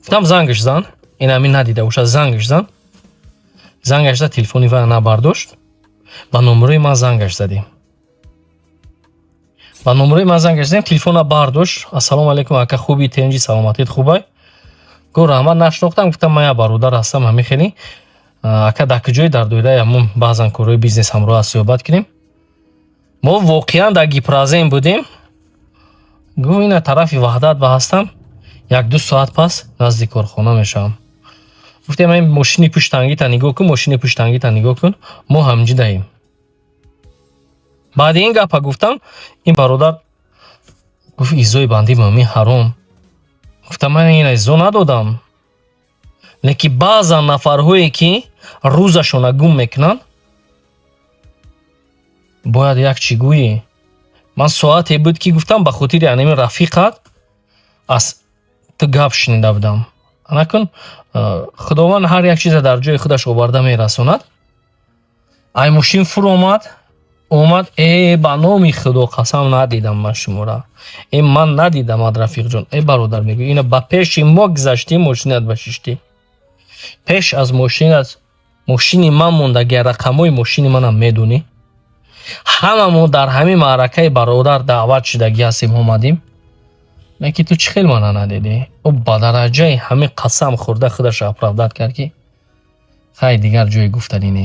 گفتم زنگش زن. این همین ندیده باشد. زنگش زن. زنگش زد، تلفنی و نبرداشت. با نمره من زنگش زدیم. با نمره من زنگش زدیم، تلفن برداشت. السلام علیکم اکا، خوبی؟ تنجی سلامتیت خوبه؟ گفت رحمت نشناختم. گفتم من برادر هستم همین خیلی. اکا در کجای در دویره همون بعضن کارهای بیزنس همراه صحبت کنیم. ما واقعا در گیپرازین بودیم. گفت این طرف وحدت به هستم، 1-2 ساعت پس نزدیک کارخانه میشم. گفتم این ماشین پشتنگی تا نگاه کن، ماشین پشتنگی تا نگاه کن، ما همجی دهیم. بعد این گپا گفتم، این برادر گفت ایزای بندی مامی حرام. گفتم من این ایزا ندادم، لیکن بعضا نفرهایی که روزشون گم میکنن باید یک چی گویی. من ساعتی بود که گفتم به خاطر یعنی رفیقت از تو گپ شنیده بودم. نکن خداوند هر یک چیز در جای خودش آورده میرساند. ای ماشین فرو اومد ای به نام خدا قسم ندیدم من شما را. ای من ندیدم رفیق جان. ای برادر میگه اینا با پیش ما گذشتی ماشینت بششتی. پیش از ماشین من مونده رقمای ماشین منم میدونی. همه ما در همین معرکه برادر دعوت شدگی هستیم اومدیم. لیکن تو چه خیلی منو ندیدی. او با درجه همین قسم خورده خودش اپرادت کرد که خیلی دیگر جای گفتنی نیست.